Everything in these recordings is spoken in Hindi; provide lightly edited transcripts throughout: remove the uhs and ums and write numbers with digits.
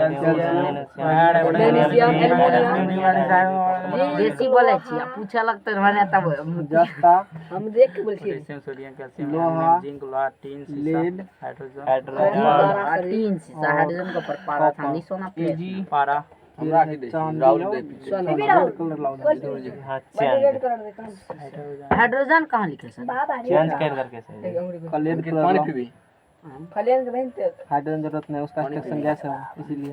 मैग्नीशियम, एल्युमिनियम देसी बोले छी आ पूछे लगते रहने तब जस्ता हम देख के बोल छी सोडियम कैल्शियम लोहा जिंक लोहा टीन लीड हाइड्रोजन टीन शीशा हाइड्रोजन का पर पारा था नहीं सोना प्लेट पारा हाइड्रोजन कहाँ लिखे सर चेंज कर करके हाइड्रोजन जरूरत नहीं, उसका एक्सट्रैक्शन गैस है इसीलिए।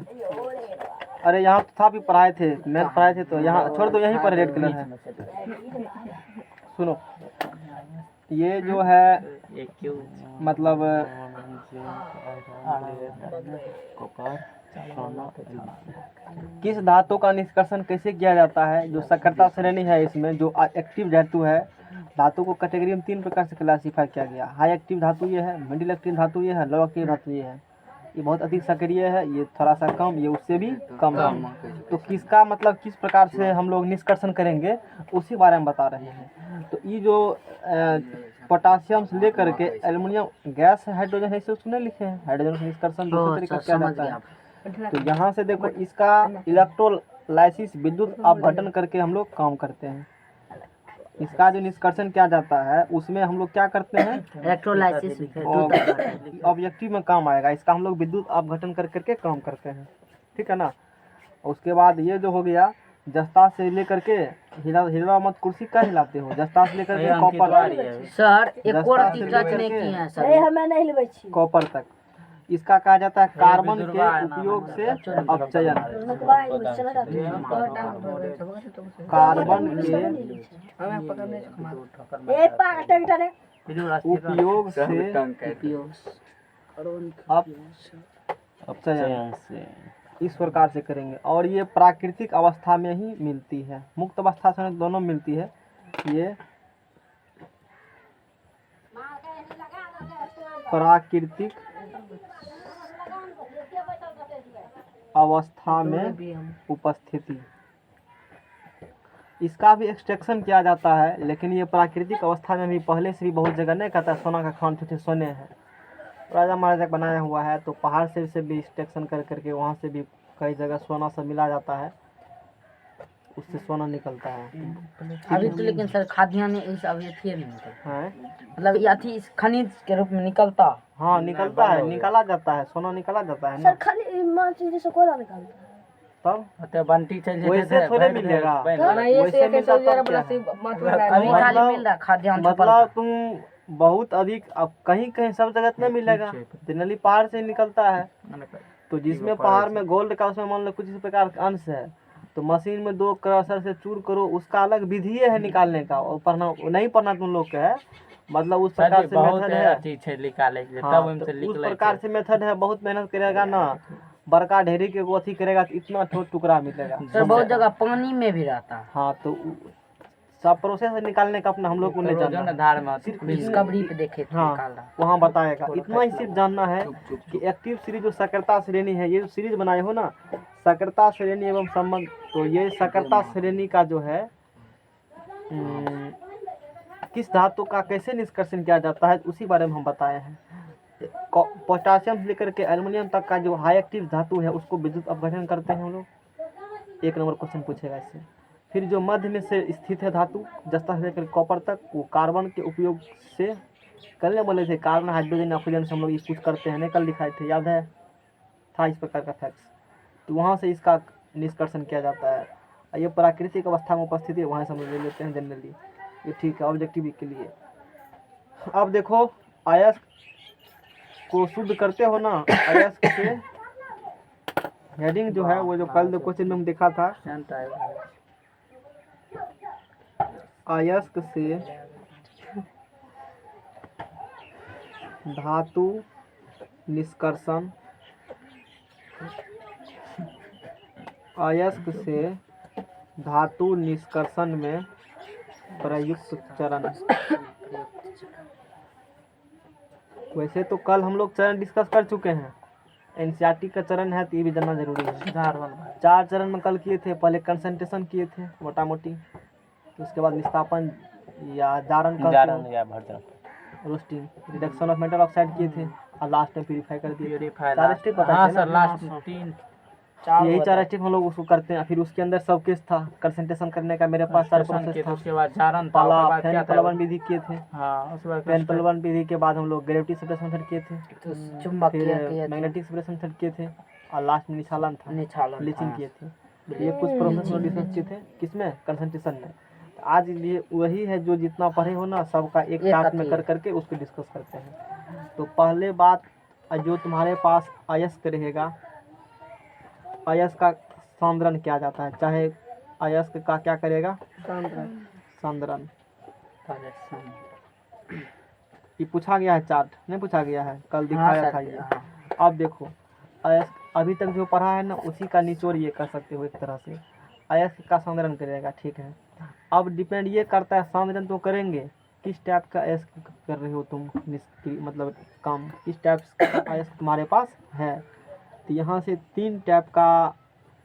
अरे यहाँ तो था भी पढ़ाए थे, मैथ पढ़ाए थे, तो यहाँ छोड़ दो, यहीं पर रेड कलर है। सुनो, ये जो है मतलब किस धातु का निष्कर्षण कैसे किया जाता है। जो सक्रियता श्रेणी है, इसमें जो एक्टिव धातु है, धातु को कैटेगरी में 3 प्रकार से क्लासीफाई किया गया। हाई एक्टिव धातु ये है, मिडिल एक्टिव धातु ये है, लो एक्टिव धातु ये है। ये बहुत अधिक सक्रिय है, ये थोड़ा सा कम, ये उससे भी कम है। तो किसका मतलब किस प्रकार से हम लोग निष्कर्षण करेंगे उसी बारे में बता रहे हैं। तो ये जो पोटासियम से लेकर के एल्युमिनियम गैस हाइड्रोजन है, इसे उसने लिखे हैं। हाइड्रोजन का निष्कर्षण दूसरे तरीके से किया जाता है। तो यहाँ से देखो, इसका इलेक्ट्रोलाइसिस विद्युत अपघटन करके हम लोग काम करते हैं। इसका जो निष्कर्षण किया जाता है उसमें हम लोग क्या करते हैं, इलेक्ट्रोलाइसिस ऑब्जेक्टिव में काम आएगा। इसका हम लोग विद्युत अपघटन कर करके काम करते हैं, ठीक है ना। उसके बाद ये जो हो गया, जस्ता से लेकर के हिला मत, कुर्सी का हिलाते हो, जस्ता से लेकर के कॉपर सर एक और चीज टच नहीं किए हैं सर, हमें नहीं लेबै छी कॉपर तक। इसका कहा जाता है कार्बन के उपयोग से अपचयन। कार्बन के उपयोग से अपचयन से इस प्रकार से करेंगे। और ये प्राकृतिक अवस्था में ही मिलती है, मुक्त अवस्था से दोनों मिलती है। ये प्राकृतिक अवस्था में उपस्थिति, इसका भी एक्सट्रैक्शन किया जाता है। लेकिन ये प्राकृतिक अवस्था में भी पहले से भी बहुत जगह नहीं कहता सोना का खान थे, सोने हैं, राजा महाराजा बनाया हुआ है। तो पहाड़ से भी एक्सट्रैक्शन कर करके वहाँ से भी कई जगह सोना सब मिला जाता है, उससे सोना निकलता है। अभी तो लेकिन सर खाद्यान्न इस अभी अथी नहीं निकलता है, मतलब ये अथी इस खनिज के रूप में निकलता। हाँ निकलता है, निकाला जाता है, सोना निकाला जाता है ना। जैसे कोयला निकालता है तब बंटी चल जाते वैसे थोड़े मिलेगा, वैसे मिल रहा खाद्यान्न। मतलब तुम बहुत अधिक, अब कहीं कहीं सब जगह नहीं मिलेगा, जनरली पहाड़ से निकलता है। तो जिसमें पहाड़ में गोल्ड का, उसमें मान लो कुछ इस प्रकार का अंश है, तो मशीन में 2 क्रशर से चूर करो, उसका अलग विधि है निकालने का। और पढ़ना नहीं पढ़ना तुम लोग का है, मतलब उस प्रकार से मेथड है। हाँ, तो उस प्रकार से मेथड है, बहुत मेहनत करेगा ना, बड़का ढेरी के अथी करेगा तो इतना छोटा टुकड़ा मिलेगा। सर बहुत जगह पानी में भी रहता है। हाँ, तो सब प्रोसेस निकालने का अपना हम लोग को नहीं जानना, सिर्फ डिस्कवरी पे देखे थे। हाँ, वहाँ बताएगा। इतना ही सिर्फ जानना है कि एक्टिव सीरीज जो सक्रियता श्रेणी है, ये जो सीरीज बनाए हो ना, सक्रियता श्रेणी एवं संबंध, तो ये सक्रियता श्रेणी का जो है किस धातु का कैसे निष्कर्षण किया जाता है उसी बारे में हम बताए हैं। पोटासियम से लेकर के एल्युमिनियम तक का जो हाई एक्टिव धातु है उसको विद्युत अपघटन करते हैं हम लोग। 1 नंबर क्वेश्चन पूछेगा इससे। फिर जो मध्य में से स्थित है धातु, जस्ता से लेकर कॉपर तक, वो कार्बन के उपयोग से, कल बोले थे कार्बन हाइड्रोजन ऑक्सीजन से हम लोग कुछ करते हैं, कल लिखाए थे, याद है, था इस प्रकार का फैक्ट्स। तो वहाँ से इसका निष्कर्षण किया जाता है। ये प्राकृतिक अवस्था में उपस्थिति है, वहाँ से हम ले लेते हैं जनरली, ये ठीक है ऑब्जेक्टिव के लिए। अब देखो, अयस्क को शुद्ध करते हो ना, अयस्क से हेडिंग जो है वो जो कल क्वेश्चन में हम देखा था, अयस्क से धातु निष्कर्षण, अयस्क से धातु निष्कर्षण में प्रयुक्त चरण। वैसे तो कल हम लोग चरण डिस्कस कर चुके हैं, एनसीईआरटी का चरण है तो ये भी जानना जरूरी है। 4 चरण में कल किए थे। पहले कंसंट्रेशन किए थे मोटा मोटी, तो उसके बाद निस्तापन या जारण roasting, reduction of metal oxide किए थे, और लास्ट में प्यूरिफाई कर दिए। सारे स्टेप पता है ना? यही 4 स्टेप हम लोग उसको करते हैं। फिर उसके अंदर सब केस था कंसंट्रेशन करने का, मेरे पास 4 प्रोसेस था। उसके बाद जारन था, पहला उसके बाद फैन क्या था? प्लवन विधि किए थे, हाँ, उसके बाद फैन प्लवन विधि के बाद हम लोग ग्रेविटी सेपरेशन मेथड किए थे, तो चुंबकीय फिर किए थे, मैग्नेटिक सेपरेशन मेथड किए थे, और लास्ट में निछालन था, निछालन ब्लीचिंग था। किए थे। ये कुछ प्रोसेस में डिस्कस किए थे, किसमें, कंसंट्रेशन में। तो आज ये वही है जो जितना पढ़े हो ना, सबका एक एक चार्ट में अति। कर करके उसको डिस्कस करते हैं। तो पहले बात, जो तुम्हारे पास अयस्क रहेगा, अयस्क का सांद्रण किया जाता है, चाहे अयस्क का क्या करेगा, सांद्रण। ये पूछा गया है, चार्ट नहीं पूछा गया है, कल दिखाया था ये। अब देखो अयस्क अभी तक जो पढ़ा है ना, उसी का निचोड़ ये कर सकते हो एक तरह से। अयस्क का सांद्रण करेगा, ठीक है। अब डिपेंड ये करता है, सांद्रण तो करेंगे, किस टाइप का अयस्क कर रहे हो तुम, मतलब काम किस टाइप का अयस्क तुम्हारे पास है। तो यहाँ से 3 टाइप का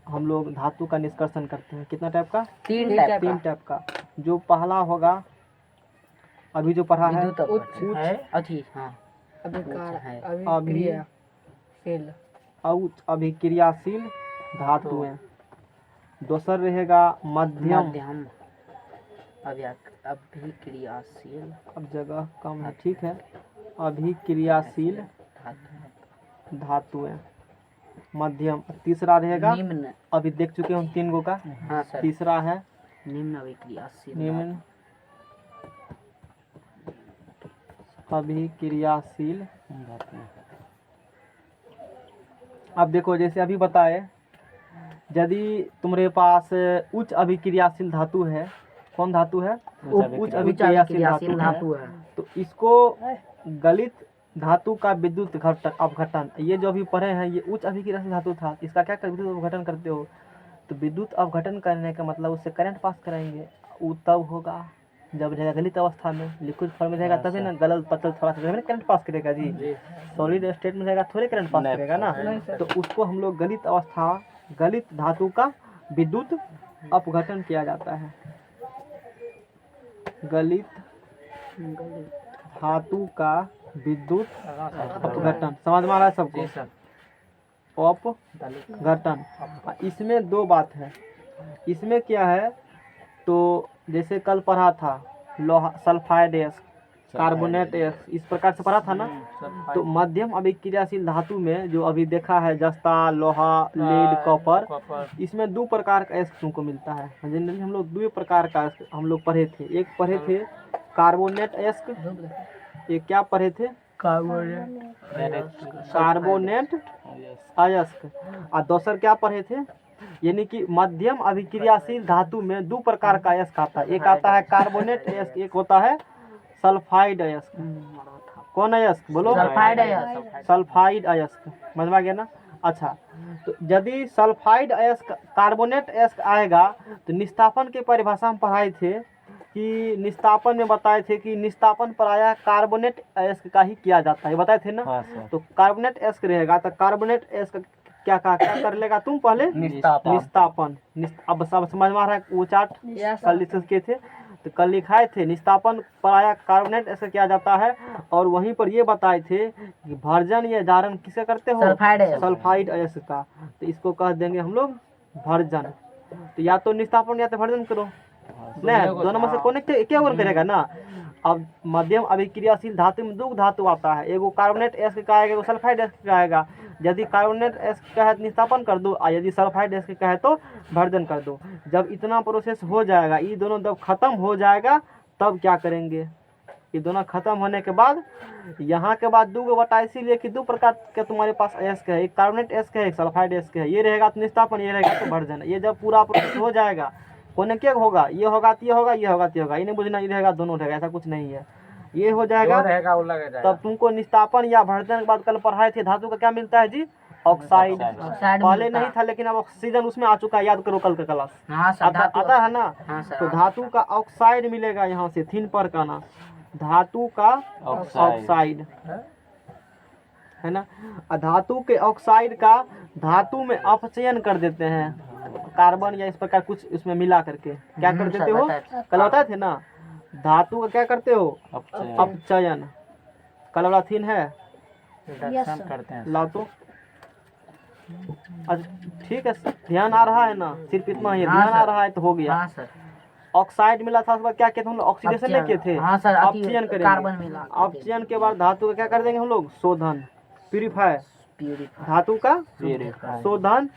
हम लोग धातु का निष्कर्षण करते हैं। कितना टाइप का, 3 टाइप का। जो पहला होगा, अभी जो पढ़ा है, है अति, हाँ उच्च अभिक्रियाशील धातुएं। दूसर रहेगा मध्यम, मध्यम अभिक्रियाशील, अब जगह कम है, ठीक है, अभिक्रियाशील धातुएं मध्यम। तीसरा रहेगा, निम्न, अभी देख चुके हैं हम 3 गो का। हाँ सर, तीसरा है निम्न अभिक्रियाशील, निम्न अभिक्रियाशील। अब देखो जैसे अभी बताए, यदि तुम्हारे पास उच्च अभिक्रियाशील धातु है, कौन धातु है, उच्च अभिक्रियाशील धातु है, तो इसको गलित धातु का विद्युत अपघटन, ये जो अभी पढ़े हैं, ये उच्च अभिक्रियाशील धातु था, इसका क्या विद्युत अपघटन करते हो, तो विद्युत अपघटन करने का मतलब उससे करंट पास कराएंगे। वो तब होगा जब रहेगा गलित अवस्था में, लिक्विड फॉर्म में रहेगा तभी ना, गलल पतल थोड़ा सा करंट पास करेगा जी। सॉलिड स्टेट में रहेगा थोड़े करंट पास करेगा ना, तो उसको हम लोग गलित अवस्था, गलित धातु का विद्युत अपघटन किया जाता है। गलित धातु का विद्युत अपघटन, समझ में आ रहा है सबको, अपघटन। इसमें 2 बात है, इसमें क्या है, तो जैसे कल पढ़ा था लोहा, सल्फाइड अयस्क, कार्बोनेट अयस्क, इस प्रकार से पढ़ा था ना। तो मध्यम अभिक्रियाशील धातु में जो अभी देखा है, जस्ता, लोहा, लेड, कॉपर, इसमें 2 प्रकार का अयस्क तुमको मिलता है। जनरली हम लोग 2 प्रकार का हम लोग पढ़े थे। एक पढ़े थे कार्बोनेट अयस्क, एक क्या पढ़े थे, कार्बोनेट अयस्क, और दूसर क्या पढ़े थे, यानी कि मध्यम अभिक्रियाशील धातु में 2 प्रकार का अयस्क आता है। एक आता है कार्बोनेट अयस्क, एक होता है सल्फाइड अयस्क। कौन अयस्क बोलो, सल्फाइड अयस्क, सल्फाइड अयस्क, समझ में आ गया ना। अच्छा, तो यदि सल्फाइड अयस्क, कार्बोनेट अयस्क आएगा, तो निस्तापन के परिभाषा में पढ़ाए थे कि निस्तापन में बताए थे कि निस्तापन प्रायः कार्बोनेट अयस्क का ही किया जाता है, बताए थे ना। तो कार्बोनेट अयस्क रहेगा, तो कार्बोनेट अयस्क क्या कर लेगा तुम पहले, निस्तापन। अब सब समझ में आ रहा है, वो चार्ट कल डिस्कस किए थे, तो कल लिखाए थे निस्तापन प्रायः कार्बोनेट ऐसे किया जाता है। और वहीं पर ये बताए थे कि भर्जन या जारन किसे करते हो, सल्फाइड अयस्क का, तो इसको कह देंगे हम लोग भर्जन। तो या तो निस्तापन या तो भर्जन करो, नहीं दोनों में से कौन क्या करेगा ना। अब मध्यम अभिक्रियाशील धातु में 2 धातु आता है, एगो कार्बोनेट अयस्क का आएगा, एगो सल्फाइड अयस्क का आएगा। यदि कार्बोनेट अयस्क का है तो निस्तापन कर दो, और यदि सल्फाइड अयस्क का है तो भर्जन कर दो। जब इतना प्रोसेस हो जाएगा, ये दोनों जब खत्म हो जाएगा, तब क्या करेंगे, ये दोनों खत्म होने के बाद, यहाँ के बाद 2 बटा, इसीलिए कि 2 प्रकार के तुम्हारे पास अयस्क है, एक कार्बोनेट अयस्क है, एक सल्फाइड अयस्क है। ये रहेगा तो निस्तापन, ये रहेगा तो भर्जन। ये जब पूरा प्रोसेस हो जाएगा, कौन क्या होगा, ये होगा तो ये होगा, ये होगा तो ये होगा, ये नहीं बुझना, ये रहेगा दोनों रहेगा, ऐसा कुछ नहीं है। ये हो जाएगा, तब तुमको निस्तापन या भर्जन के बाद कल पढ़ाए थे धातु का क्या मिलता है जी, ऑक्साइड। पहले नहीं था, लेकिन अब ऑक्सीजन उसमें आ चुका है, याद करो कल का क्लास आता है ना। तो धातु का ऑक्साइड मिलेगा, यहाँ से थिन पर का ना, धातु का ऑक्साइड है ना। धातु के ऑक्साइड का धातु में अपचयन कर देते हैं, कार्बन या इस प्रकार कुछ इसमें मिला करके क्या कर देते हो, कल बताए थे ना। धातु का क्या करते हो, अपचयन। कल वाला थीन है, करते हैं, लाओ तो अच्छा ठीक है, ध्यान आ रहा है ना, सिर्फ इतना ही हाँ ध्यान आ सर। रहा है तो हो गया। हाँ सर। ऑक्साइड मिला था, उसके बाद क्या किए थे हम लोग, ऑक्सीडेशन नहीं किए थे, हाँ सर, ऑक्सीजन करेंगे। कार्बन मिला ऑक्सीजन के बाद धातु का क्या कर देंगे हम लोग, शोधन, प्यूरिफाई, प्यूरिफाई। धातु का प्यूरिफाई। शोधन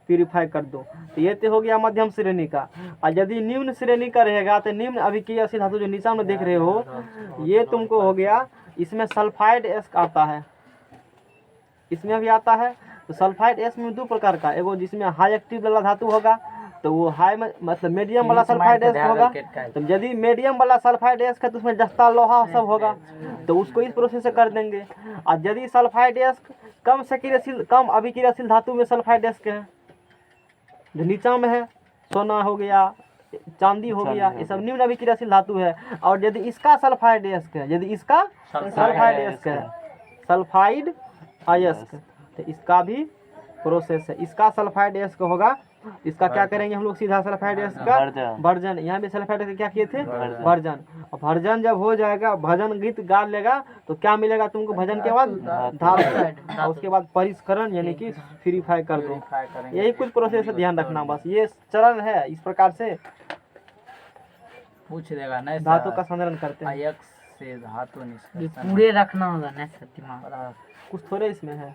प्यूरिफाई कर दो। तो ये तो हो गया मध्यम श्रेणी का। और यदि निम्न श्रेणी का रहेगा तो निम्न अभिक्रियाशील धातु जो नीचा में देख रहे हो, ये तुमको हो गया, इसमें सल्फाइड एस आता है, इसमें भी आता है। तो सल्फाइड एस में दो प्रकार का, एगो जिसमें हाई एक्टिव वाला धातु होगा, तो वो हाई में मतलब मीडियम वाला सल्फाइड एस होगा। तो यदि मीडियम वाला सल्फाइड एस का तो उसमें जस्ता लोहा सब होगा, तो उसको इस प्रोसेस से कर देंगे। और यदि सल्फाइड एस कम सक्रियशील, कम अभिक्रियाशील धातु में सल्फाइड एस के है, जो नीचा में है, सोना हो गया, चांदी हो गया, ये सब निम्न अभिक्रियाशील धातु है। और यदि इसका सल्फाइड अयस्क है, यदि इसका सल्फाइड अयस्क है, सल्फाइड अयस्क, तो इसका भी प्रोसेस है। इसका सल्फाइड अयस्क होगा, इसका क्या करेंगे हम लोग, सीधा सल्फाइड अयस्क का वर्जन। यहाँ भी सल्फाइड अयस्क क्या किए थे, वर्जन। और वर्जन जब हो जाएगा, भजन गीत गा लेगा, तो क्या मिलेगा तुमको भजन के बाद, धातु। और उसके बाद परिष्करण यानी कि प्यूरिफाई कर दो। यही कुछ प्रोसेस है, ध्यान रखना बस, ये चलन है। इस प्रकार से पूछ देगा नहीं धातु का संधारण करते हैं। अयस्क से धातु निष्कर्षण। पूरे रखना होगा ना सर दिमाग। कुछ थोड़े इसमें है।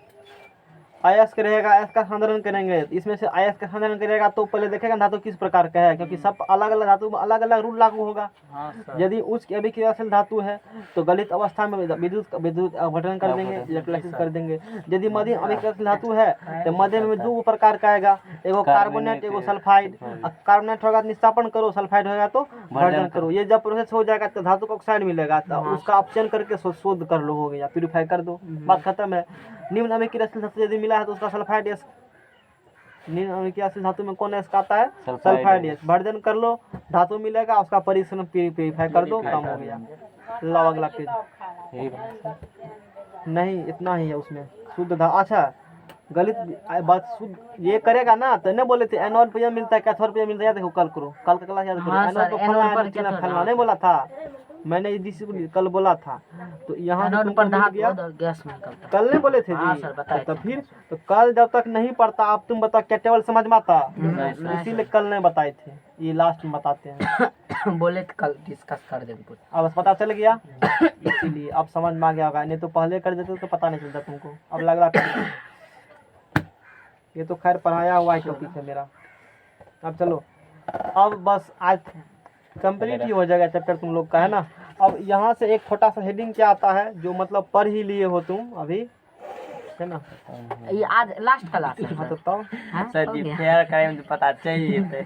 अयस्क रहेगा, अयस्क का संधारण करेंगे, इसमें से अयस्क का संधारण करेगा तो पहले देखेगा धातु किस प्रकार का है, क्योंकि सब अलग अलग धातु में अलग अलग रूल लागू होगा। हाँ सर। यदि उच्च अभिक्रियाशील धातु है तो गलित अवस्था में विद्युत अपघटन कर देंगे, इलेक्ट्रोलाइसिस कर देंगे। यदि मध्यम अभिक्रियाशील धातु है तो मध्यम में दो प्रकार का आएगा, एगो कार्बोनेट, एगो सल्फाइड। कार्बोनेट होगा तो निस्तापन करो, सल्फाइड होगा तो वर्जन करो। ये जब प्रोसेस हो जाएगा तो धातु का ऑक्साइड मिलेगा, तो उसका अपचयन करके शोध कर लो, हो गया, प्यूरिफाई कर दो, बात खत्म है। निम्न अभिक्रियाशील धातु यदि मिला है तो उसका सल्फाइड एस, निम्न अभिक्रियाशील धातु में कौन एस आता है, सल्फाइड एस, वर्जन कर लो, धातु मिलेगा, उसका परिश्रम प्यूरिफाई कर दो, काम हो गया। लाओ अगला पेज। नहीं इतना ही है उसमें, शुद्ध धा, अच्छा गलित बात शुद्ध ये करेगा ना, तो नहीं बोले थे एनोड पे मिलता है, कैथोड पे मिलता है, देखो कल करो, कल का क्लास याद करो। हाँ एनोड सर, पे एनोड पर फलना कैथोड, फलना नहीं बोला था मैंने, कल बोला था। तो यहाँ एनोड पर धातु और गैस निकलता है। कल नहीं बोले थे हाँ जी। सर, बताए तो थे। फिर तो कल जब तक नहीं पढ़ता, अब तुम बताओ क्या टेबल समझ में आता, इसीलिए कल नहीं बताए थे, ये लास्ट में बताते हैं। बोले तो कल डिस्कस कर देंगे कुछ। अब बस पता चल गया, इसीलिए अब समझ में आ गया होगा, नहीं तो पहले कर देते तो पता नहीं चलता तुमको। अब लग रहा ये तो खैर पढ़ाया हुआ ही टॉपिक है मेरा। अब चलो, अब बस आज कंप्लीट ही हो जाएगा चैप्टर तुम लोग का, है ना। अब यहाँ से एक छोटा सा हेडिंग क्या आता है, जो मतलब पढ़ ही लिए हो तुम अभी, है ना। ये आज लास्ट क्लास है हाँ तो तब सर जी फेयर करें तो पता चाहिए थे।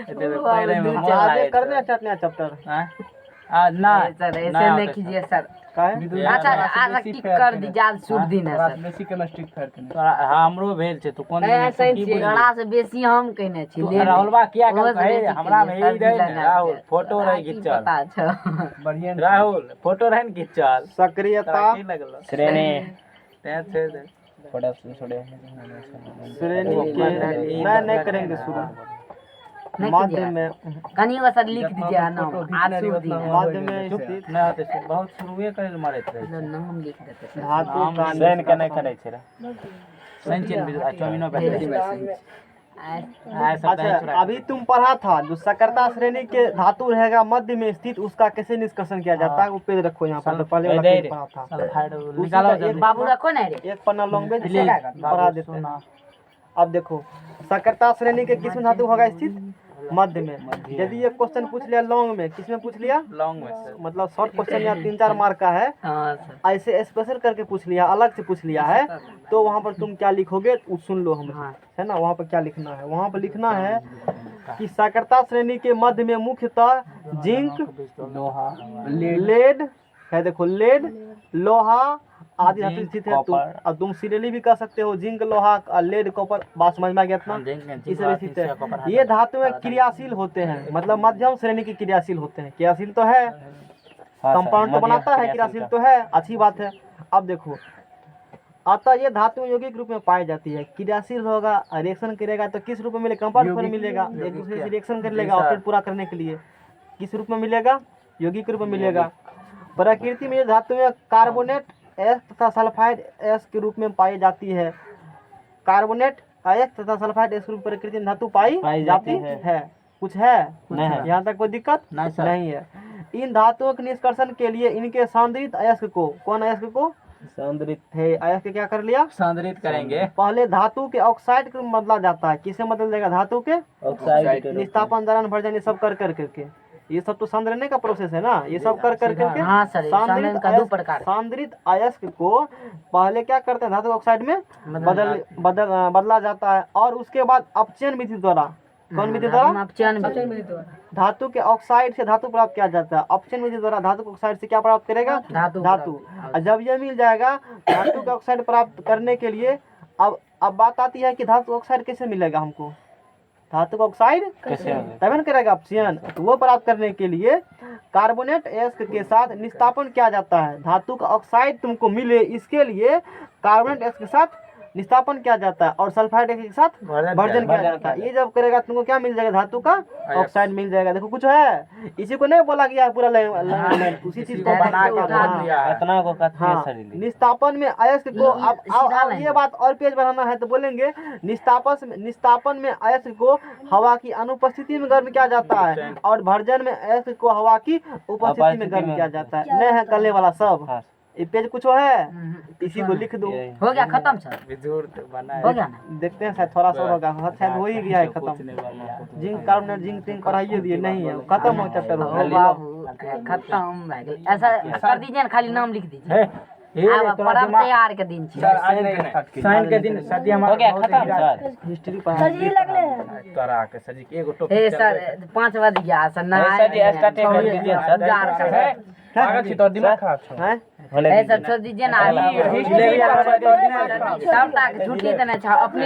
पहले में आज कर दे चटना चैप्टर। ना सर, ऐसे नहीं कीजिए सर। अच्छा आज टिक कर दीजिए, आज शुभ दिन है सर। बेसी केमिस्ट्री करते हमरो भेल छै तो कोन ऐसे गड़ा से बेसी हम कहने छी ले राहुलबा किया कहे हमरा में ही रहे राहुल फोटो रहे खिंचल पता छ बढ़िया राहुल फोटो रहे खिंचल सक्रियता की लगलो श्रेणी ते छे थोड़ा छोड़े श्रेणी के नहीं करेंगे शुरू, माध्यम में कनी वो सर लिख दीजिए नाम, आज शुभ दिन है। माध्यम में स्थित ना तो बहुत शुरुए करे मारे थे नाम लिख देते सर। धातु का सैन के नहीं करे छै संचन भी चौमिनो पे अच्छा अभी तुम पढ़ा था जो सकरता श्रेणी के धातु रहेगा मध्य में स्थित, उसका कैसे निष्कर्षण किया जाता है, वो पेज रखो यहाँ पर। तो पहले वाला पेज पढ़ा था, निकालो एक बाबू रखो ना रे, एक पन्ना लॉन्ग पढ़ा देते हैं। अब देखो सकरता श्रेणी के किस में धातु होगा स्थित, मध्य में। यदि ये क्वेश्चन पूछ लिया लॉन्ग में, किस में पूछ लिया, लॉन्ग में मतलब शॉर्ट क्वेश्चन या 3-4 मार्क का है, हां सर, ऐसे स्पेशल करके पूछ लिया, अलग से पूछ लिया है, तो वहाँ पर तुम क्या लिखोगे वो सुन लो हम, है ना। वहाँ पर क्या लिखना है, वहाँ पर लिखना है कि सकरता श्रेणी के मध्य में मुख्यतः जिंक, लोहा लेड है, देखो लेड, लोहा आदि धातु स्थित है। अब तुम सीरियली भी कर सकते हो, जिंक, लोहा, लेड, कॉपर, बात समझ में आ गया इतना, इसे स्थित है। ये धातुएं क्रियाशील होते हैं, मतलब मध्यम श्रेणी की क्रियाशील होते हैं। क्रियाशील तो है, कंपाउंड तो बनाता है, क्रियाशील तो है, अच्छी बात है। अब देखो, अतः ये धातु यौगिक रूप में पाई जाती है। क्रियाशील होगा, रिएक्शन करेगा तो किस रूप में मिलेगा, कंपाउंड में मिलेगा, एक दूसरे से रिएक्शन कर लेगा और फिर पूरा करने के लिए किस रूप में मिलेगा, यौगिक रूप में मिलेगा। प्रकृति में ये धातुएं कार्बोनेट एस तथा सल्फाइड एस के रूप में पाई जाती है। कार्बोनेट अयस्क तथा सल्फाइड अयस्क रूप प्रकृति में धातु पाई जाती है। कुछ है नहीं है। यहाँ तक कोई दिक्कत नहीं सर। नहीं है। इन धातुओं के निष्कर्षण के लिए इनके सांद्रित अयस्क को, कौन अयस्क को, सांद्रित है अयस्क क्या कर लिया, सांद्रित करेंगे। पहले धातु के ऑक्साइड के रूप में बदला जाता है। किसे बदल देगा, धातु के ऑक्साइड निस्तापन दरान भर्जन ये सब कर करके, ये सब तो सांद्रने का प्रोसेस है ना, ये सब कर करके हाँ सर, सांद्रण का 2 प्रकार। सांद्रित अयस्क को पहले क्या करते हैं, धातु ऑक्साइड में बदला जाता है और उसके बाद अपचयन विधि द्वारा, कौन विधि द्वारा, अपचयन विधि द्वारा धातु के ऑक्साइड से धातु प्राप्त किया जाता है। अपचयन विधि द्वारा धातु के ऑक्साइड से क्या प्राप्त करेगा, धातु। और जब ये मिल जाएगा धातु के ऑक्साइड प्राप्त करने के लिए, अब बात आती है कि धातु ऑक्साइड कैसे मिलेगा हमको, धातु का ऑक्साइड कैसे तभी करेगा अपचयन। तो वो प्राप्त करने के लिए कार्बोनेट अयस्क के साथ निस्तापन किया जाता है। धातु का ऑक्साइड तुमको मिले इसके लिए कार्बोनेट अयस्क के साथ निस्तापन किया जाता है और सल्फाइड अयस्क के साथ भर्जन किया जाता है। ये जब करेगा तुमको क्या मिल जाएगा, धातु का ऑक्साइड मिल जाएगा। देखो कुछ है, इसी को नहीं बोला गया पूरा उसी चीज को बना इतना को हाँ, निस्तापन में अयस्क को अब ये बात और पेज बढ़ाना है तो बोलेंगे निस्तापन में अयस्क को हवा की अनुपस्थिति में गर्म किया जाता है और भर्जन में अयस्क को हवा की उपस्थिति में गर्म किया जाता है। नहीं है कले वाला सब, ये पेज कुछ है, इसी को लिख दो। हो गया खत्म सर, हो गया ना, देखते हैं शायद थोड़ा सा होगा, शायद हो ही गया है खत्म। जिंक कार्बोनेट जिंक पढ़ाइए दिए, नहीं है खत्म हो चैप्टर हो ओ बाबू खत्म। ऐसा कर दीजिए ना, खाली नाम लिख दीजिए। अब परम तैयार के दिन साइन के दिन शादी हमारा हो गया खत्म सर। हिस्ट्री पढ़ा तोरा के सर जी एगो टॉपिक ए सर 5 बज गया सर, ना सर जी स्टार्ट कर दीजिए सर। पागल छी तो दिमाग खराब है ऐसा छोड़ दीजिए ना, सब तक छुट्टी देना चाहिए अपने